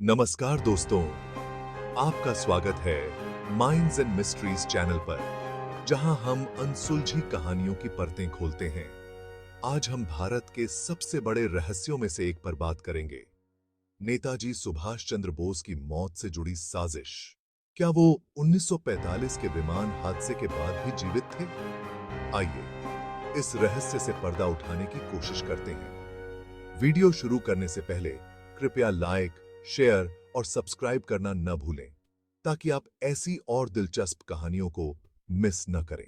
नमस्कार दोस्तों, आपका स्वागत है माइंड्स एंड मिस्ट्रीज चैनल पर, जहां हम अनसुलझी कहानियों की परतें खोलते हैं। आज हम भारत के सबसे बड़े रहस्यों में से एक पर बात करेंगे, नेताजी सुभाष चंद्र बोस की मौत से जुड़ी साजिश। क्या वो 1945 के विमान हादसे के बाद भी जीवित थे? आइए इस रहस्य से पर्दा उठाने की कोशिश करते हैं। वीडियो शुरू करने से पहले कृपया लाइक, शेयर और सब्सक्राइब करना न भूलें, ताकि आप ऐसी और दिलचस्प कहानियों को मिस न करें।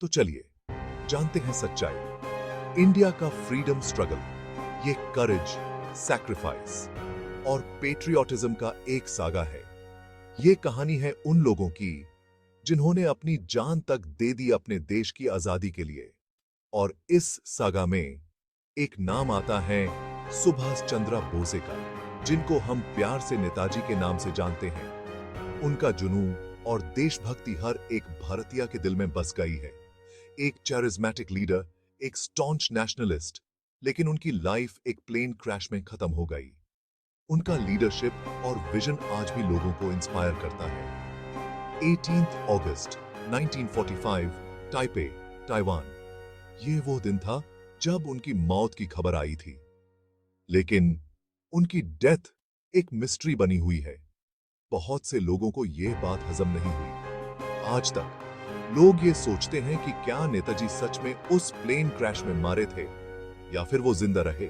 तो चलिए जानते हैं सच्चाई। इंडिया का फ्रीडम स्ट्रगल, ये करेज, सैक्रिफाइस और पेट्रियोटिज्म का एक सागा है। ये कहानी है उन लोगों की जिन्होंने अपनी जान तक दे दी अपने देश की आजादी के लिए। और इस सागा में एक नाम आता है सुभाष चंद्र बोसे का, जिनको हम प्यार से नेताजी के नाम से जानते हैं। उनका जुनून और देशभक्ति हर एक भारतीय के दिल में बस गई है। एक चैरिज्मेटिक लीडर, एक स्टॉन्च नेशनलिस्ट, लेकिन उनकी लाइफ एक प्लेन क्रैश में खत्म हो गई। उनका लीडरशिप और विजन आज भी लोगों को इंस्पायर करता है। 18 अगस्त 1945, ताइपे, ताइवान। ये वो दिन था जब उनकी मौत की खबर आई थी, लेकिन उनकी डेथ एक मिस्ट्री बनी हुई है। बहुत से लोगों को यह बात हजम नहीं हुई। आज तक लोग ये सोचते हैं कि क्या नेताजी सच में उस प्लेन क्रैश में मारे थे या फिर वो जिंदा रहे।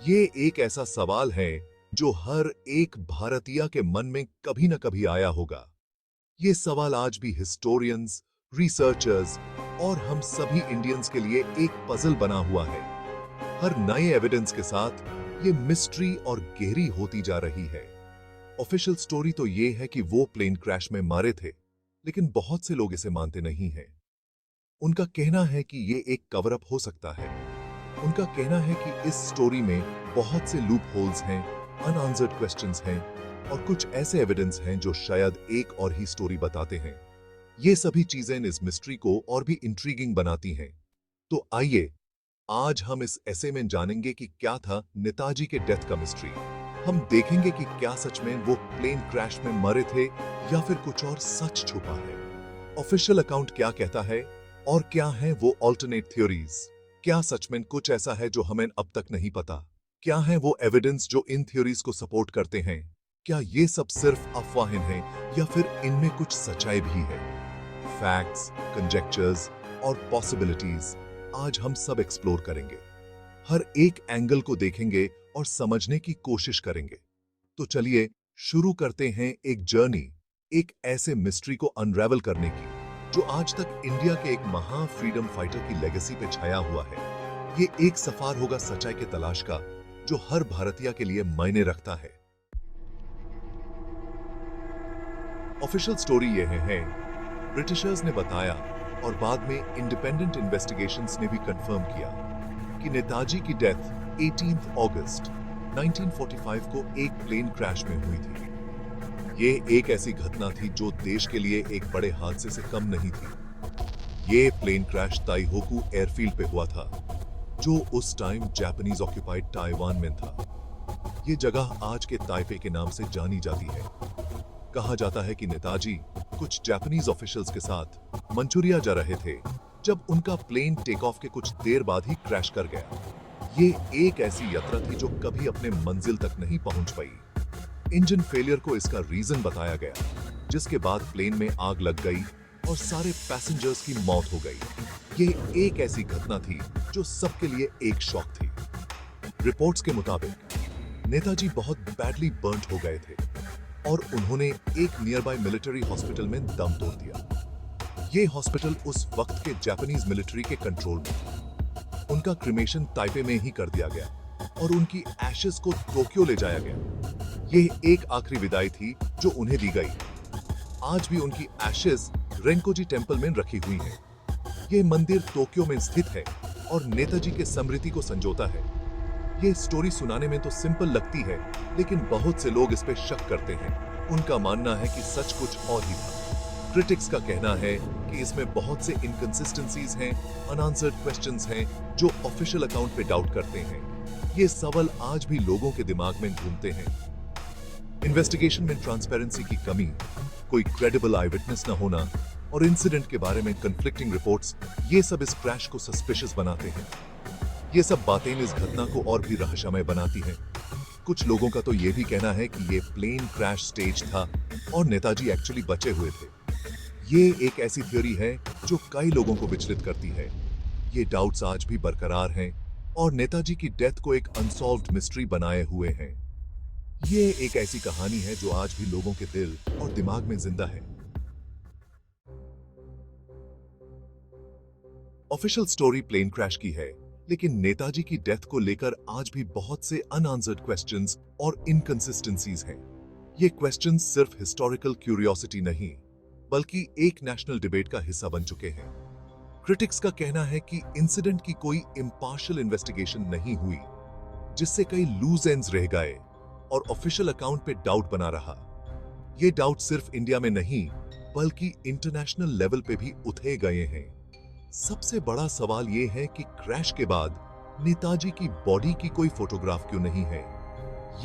ये एक ऐसा सवाल है जो हर एक भारतीय के मन में कभी ना कभी आया होगा। ये सवाल आज भी हिस्टोरियंस, रिसर्चर्स और हम सभी इंडियंस के लिए एक पजल बना हुआ है। हर नए एविडेंस के साथ ये मिस्ट्री और गहरी होती जा रही है। ऑफिशियल स्टोरी तो ये है कि वो प्लेन क्रैश में मारे थे, लेकिन बहुत से लोग इसे मानते नहीं हैं। उनका कहना है कि ये एक कवर अप हो सकता है। उनका कहना है कि इस स्टोरी में बहुत से लूप होल्स हैं, अनआंसर्ड क्वेश्चंस हैं और कुछ ऐसे एविडेंस हैं जो शायद एक और ही स्टोरी बताते हैं। ये सभी चीजें इस मिस्ट्री को और भी इंट्रीगिंग बनाती हैं। तो आइए आज हम इस ऐसे में जानेंगे कि क्या था नेताजी के डेथ का मिस्ट्री। हम देखेंगे कि क्या सच में वो प्लेन क्रैश में मरे थे या फिर कुछ और सच छुपा है। ऑफिशियल अकाउंट क्या कहता है और क्या है वो ऑल्टरनेट थ्योरीज। क्या सच में कुछ ऐसा है जो हमें अब तक नहीं पता? क्या है वो एविडेंस जो इन थ्योरीज को सपोर्ट करते हैं? क्या ये सब सिर्फ अफवाहें हैं या फिर इनमें कुछ सच्चाई भी है? फैक्ट्स, कंजेक्चर्स और पॉसिबिलिटीज आज हम सब एक्सप्लोर करेंगे। हर एक एंगल को देखेंगे और समझने की कोशिश करेंगे। तो चलिए शुरू करते हैं एक जर्नी, एक ऐसे मिस्ट्री को अनरेवल करने की जो आज तक इंडिया के एक महान फ्रीडम फाइटर की लेगेसी पे छाया हुआ है। ये एक सफर होगा सच्चाई के तलाश का, जो हर भारतीय के लिए मायने रखता है। ऑफिशियल स्टोरी यह है, ब्रिटिशर्स ने बताया और बाद में इंडिपेंडेंट इन्वेस्टिगेशंस ने भी कंफर्म किया कि नेताजी की डेथ 18 अगस्त 1945 को एक प्लेन क्रैश में हुई थी। ये एक ऐसी घटना थी जो देश के लिए एक बड़े हादसे से कम नहीं थी। ये प्लेन क्रैश ताइहोकू एयरफील्ड पे हुआ था, जो उस टाइम जापानीज ऑक्युपाइड ताइवान में था। ये जगह आज के ताइपे के नाम से जानी जाती है। कहा जाता है कि नेताजी कुछ जापानीज ऑफिशियल्स के साथ मंचूरिया जा रहे थे जब उनका प्लेन टेक ऑफ के कुछ देर बाद ही क्रैश कर गया। ये एक ऐसी यात्रा थी जो कभी अपने मंजिल तक नहीं पहुंच पाई। इंजन फेलियर को इसका रीजन बताया गया, जिसके बाद प्लेन में आग लग गई और सारे पैसेंजर्स की मौत हो गई। ये एक ऐसी घटना थी जो सबके लिए एक शॉक थी। रिपोर्ट्स के मुताबिक नेताजी बहुत बैडली बर्न्ड हो गए थे और उन्होंने एक नियर बाय मिलिट्री हॉस्पिटल में दम तोड़ दिया। ये हॉस्पिटल उस वक्त के जापानीज मिलिट्री के कंट्रोल में था। उनका क्रिमेशन ताइपे में ही कर दिया गया और उनकी एशेस को टोक्यो ले जाया गया। ये एक आखिरी विदाई थी जो उन्हें दी गई। आज भी उनकी एशेस रेंकोजी टेम्पल में रखी हुई है। ये मंदिर टोक्यो में स्थित है और नेताजी के स्मृति को संजोता है। ये स्टोरी सुनाने में तो सिंपल लगती है, लेकिन बहुत से लोग इस पे शक करते हैं। उनका मानना है कि सच कुछ और ही था। क्रिटिक्स का कहना है कि इसमें बहुत से इनकंसिस्टेंसीज हैं, अनआंसर्ड क्वेश्चंस हैं जो ऑफिशियल अकाउंट पे डाउट करते हैं। ये सवाल आज भी लोगों के दिमाग में घूमते हैं। इन्वेस्टिगेशन में ट्रांसपेरेंसी की कमी, कोई क्रेडिबल आई विटनेस न होना और इंसिडेंट के बारे में कंफ्लिक्टिंग रिपोर्ट्स, ये सब इस क्रैश को सस्पिशियस बनाते हैं। ये सब बातें इस घटना को और भी रहस्यमय बनाती हैं। कुछ लोगों का तो ये भी कहना है कि ये प्लेन क्रैश स्टेज था और नेताजी एक्चुअली बचे हुए थे। ये एक ऐसी थ्योरी है जो कई लोगों को विचलित करती है। ये डाउट्स आज भी बरकरार हैं और नेताजी की डेथ को एक अनसॉल्व्ड मिस्ट्री बनाए हुए हैं। ये एक ऐसी कहानी है जो आज भी लोगों के दिल और दिमाग में जिंदा है। ऑफिशियल स्टोरी प्लेन क्रैश की है, लेकिन नेताजी की डेथ को लेकर आज भी बहुत से अनआंसर्ड क्वेश्चंस और इनकंसिस्टेंसीज हैं। ये क्वेश्चंस सिर्फ हिस्टोरिकल क्यूरियोसिटी नहीं, बल्कि एक नेशनल डिबेट का हिस्सा बन चुके हैं। क्रिटिक्स का कहना है कि इंसिडेंट की कोई इम्पार्शियल इन्वेस्टिगेशन नहीं हुई, जिससे कई लूज एंड्स रह गए और ऑफिशियल अकाउंट पे डाउट बना रहा। ये डाउट सिर्फ इंडिया में नहीं, बल्कि इंटरनेशनल लेवल पे भी उठे गए हैं। सबसे बड़ा सवाल ये है कि क्रैश के बाद नेताजी की बॉडी की कोई फोटोग्राफ क्यों नहीं है।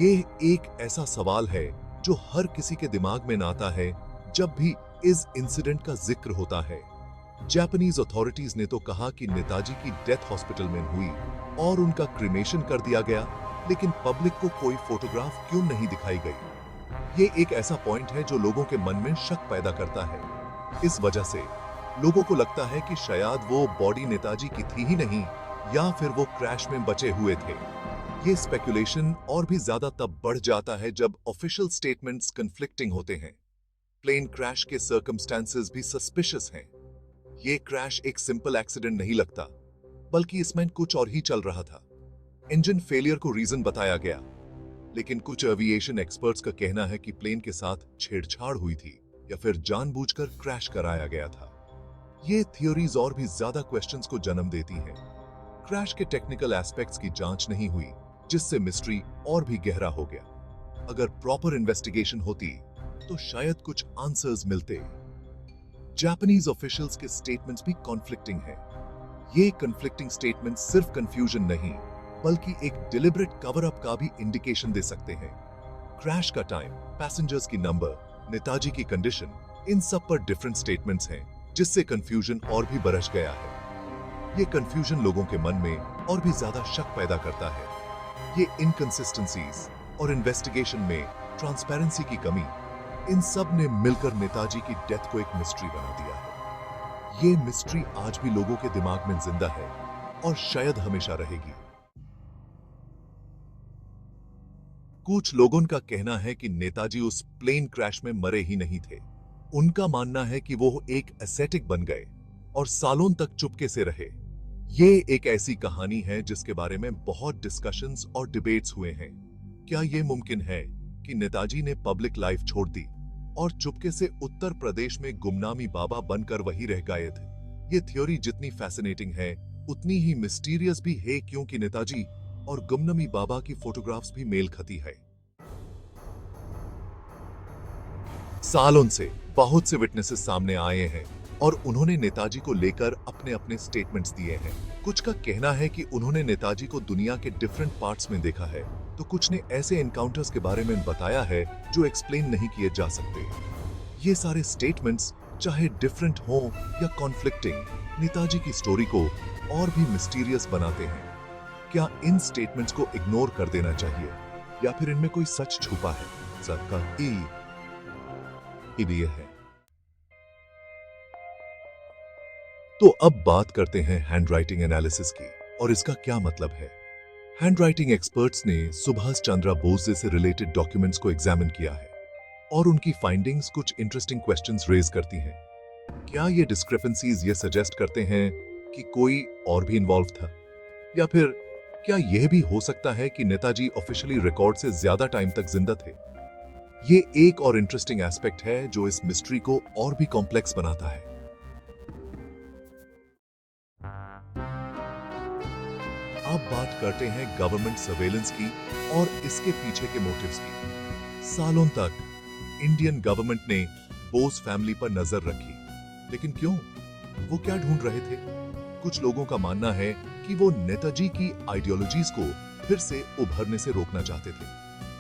ये एक ऐसा सवाल है जो हर किसी के दिमाग में आता है जब भी इस इंसिडेंट का जिक्र होता है। जापानीज अथॉरिटीज ने तो कहा कि नेताजी की डेथ हॉस्पिटल में हुई और उनका क्रिमेशन कर दिया गया, लेकिन पब्लिक को कोई फोटोग्राफ क्यों नहीं दिखाई गई। ये एक ऐसा पॉइंट है जो लोगों के मन में शक पैदा करता है। इस वजह से लोगों को लगता है कि शायद वो बॉडी नेताजी की थी ही नहीं, या फिर वो क्रैश में बचे हुए थे। ये स्पेकुलेशन और भी ज्यादा तब बढ़ जाता है जब ऑफिशियल स्टेटमेंट्स कन्फ्लिक्टिंग होते हैं। प्लेन क्रैश के सर्कमस्टेंसेस भी सस्पिशियस हैं। ये क्रैश एक सिंपल एक्सीडेंट नहीं लगता, बल्कि इसमें कुछ और ही चल रहा था। इंजन फेलियर को रीजन बताया गया, लेकिन कुछ एविएशन एक्सपर्ट्स का कहना है कि प्लेन के साथ छेड़छाड़ हुई थी या फिर जानबूझकर क्रैश कराया गया था। ये थ्योरीज और भी ज्यादा क्वेश्चंस को जन्म देती हैं। क्रैश के टेक्निकल एस्पेक्ट्स की जांच नहीं हुई, जिससे मिस्ट्री और भी गहरा हो गया। अगर प्रॉपर इन्वेस्टिगेशन होती तो शायद कुछ आंसर्स मिलते। जापानीज ऑफिशियल्स के स्टेटमेंट्स भी कॉन्फ्लिक्टिंग हैं। ये कॉन्फ्लिक्टिंग स्टेटमेंट्स सिर्फ कंफ्यूजन नहीं, बल्कि एक डिलिबरेट कवर अप का भी इंडिकेशन दे सकते हैं। क्रैश का टाइम, पैसेंजर्स की नंबर, नेताजी की कंडीशन, इन सब पर डिफरेंट स्टेटमेंट्स हैं, जिससे कंफ्यूजन और भी बढ़ गया है। ये कंफ्यूजन लोगों के मन में और भी ज्यादा शक पैदा करता है। ये इनकंसिस्टेंसीज और इन्वेस्टिगेशन में ट्रांसपेरेंसी की कमी, इन सब ने मिलकर नेताजी की डेथ को एक मिस्ट्री बना दिया है। ये मिस्ट्री आज भी लोगों के दिमाग में जिंदा है और शायद हमेशा रहेगी। कुछ लोगों का कहना है कि नेताजी उस प्लेन क्रैश में मरे ही नहीं थे। उनका मानना है कि वो एक एसेटिक बन गए और सालों तक चुपके से रहे। ये एक ऐसी कहानी है जिसके बारे में बहुत डिस्कशंस और डिबेट्स हुए हैं। क्या ये मुमकिन है कि नेताजी ने पब्लिक लाइफ छोड़ दी और चुपके से उत्तर प्रदेश में गुमनामी बाबा बनकर वही रह गए थे? ये थ्योरी जितनी फैसिनेटिंग है, उतनी ही मिस्टीरियस भी है, क्योंकि नेताजी और गुमनामी बाबा की फोटोग्राफ्स भी मेल खाती है। सालों से बहुत से विटनेसेस सामने आए हैं और उन्होंने नेताजी को लेकर अपने अपने स्टेटमेंट्स दिए हैं। कुछ का कहना है कि उन्होंने नेताजी को दुनिया के डिफरेंट पार्ट्स में देखा है, तो कुछ ने ऐसे एनकाउंटर्स के बारे में बताया है जो एक्सप्लेन नहीं किए जा सकते। ये सारे स्टेटमेंट्स चाहे डिफरेंट हो या कॉन्फ्लिक्टिंग, नेताजी की स्टोरी को और भी मिस्टीरियस बनाते हैं। क्या इन स्टेटमेंट्स को इग्नोर कर देना चाहिए या फिर इनमें कोई सच छुपा है? सबका ये है। तो अब बात करते हैं हैंडराइटिंग एनालिसिस की और इसका क्या मतलब है। हैंडराइटिंग एक्सपर्ट्स ने सुभाष चंद्र बोस से रिलेटेड डॉक्यूमेंट्स को एग्जामिन किया है और उनकी फाइंडिंग्स कुछ इंटरेस्टिंग क्वेश्चंस रेज करती हैं। क्या ये डिस्क्रिपेंसीज ये सजेस्ट करते हैं कि कोई और भी इन्वॉल्व था, या फिर क्या यह भी हो सकता है कि नेताजी ऑफिशियली रिकॉर्ड से ज्यादा टाइम तक जिंदा थे? ये एक और इंटरेस्टिंग एस्पेक्ट है जो इस मिस्ट्री को और भी कॉम्प्लेक्स बनाता है। अब बात करते हैं गवर्नमेंट सर्वेलेंस की और इसके पीछे के मोटिव्स की। सालों तक इंडियन गवर्नमेंट ने बोस फैमिली पर नजर रखी, लेकिन क्यों? वो क्या ढूंढ रहे थे? कुछ लोगों का मानना है कि वो नेताजी की आइडियोलॉजीज को फिर से उभरने से रोकना चाहते थे,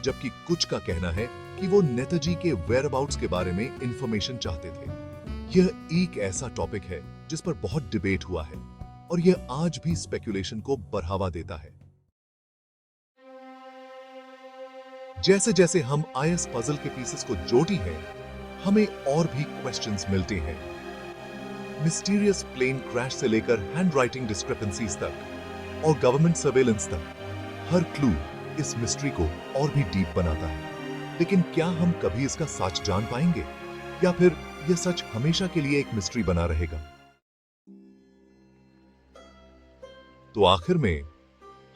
जबकि कुछ का कहना है कि वो नेताजी के वेयरअबाउट्स के बारे में इंफॉर्मेशन चाहते थे। यह एक ऐसा टॉपिक है जिस पर बहुत डिबेट हुआ है और यह आज भी स्पेकुलेशन को बढ़ावा देता है। जैसे जैसे हम आईएस पजल के पीसेस को जोड़ते हैं, हमें और भी क्वेश्चंस मिलते हैं। मिस्टीरियस प्लेन क्रैश से लेकर हैंडराइटिंग डिस्क्रिपेंसीज तक और गवर्नमेंट सर्वेलेंस तक, हर क्लू इस मिस्ट्री को और भी डीप बनाता है। लेकिन क्या हम कभी इसका सच जान पाएंगे या फिर यह सच हमेशा के लिए एक मिस्ट्री बना रहेगा? तो आखिर में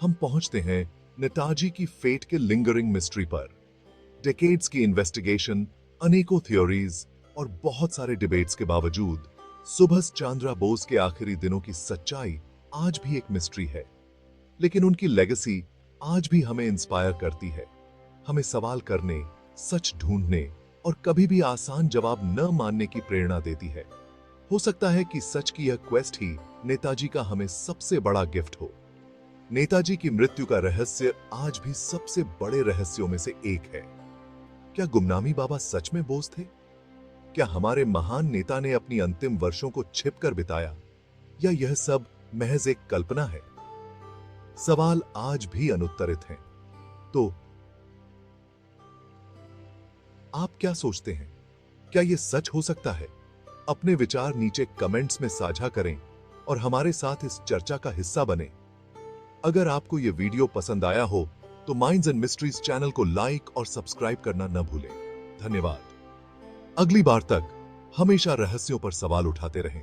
हम पहुंचते हैं नेताजी की फेट के लिंगरिंग मिस्ट्री पर। डेकेड्स की इन्वेस्टिगेशन, अनेकों थ्योरीज और बहुत सारे डिबेट्स के बावजूद सुभाष चंद्र बोस के आखिरी दिनों की सच्चाई आज भी एक मिस्ट्री है। लेकिन उनकी लेगेसी आज भी हमें इंस्पायर करती है, हमें सवाल करने, सच ढूंढने और कभी भी आसान जवाब न मानने की प्रेरणा देती है। हो सकता है कि सच की यह क्वेस्ट ही नेताजी का हमें सबसे बड़ा गिफ्ट हो। नेताजी की मृत्यु का रहस्य आज भी सबसे बड़े रहस्यों में से एक है। क्या गुमनामी बाबा सच में बोस थे? क्या हमारे महान नेता ने अपनी अंतिम वर्षों को छिपकर बिताया, या यह सब महज एक कल्पना है? सवाल आज भी अनुत्तरित हैं। तो आप क्या सोचते हैं? क्या यह सच हो सकता है? अपने विचार नीचे कमेंट्स में साझा करें और हमारे साथ इस चर्चा का हिस्सा बने। अगर आपको यह वीडियो पसंद आया हो तो माइंड्स एंड मिस्ट्रीज चैनल को लाइक और सब्सक्राइब करना न भूलें। धन्यवाद। अगली बार तक हमेशा रहस्यों पर सवाल उठाते रहें।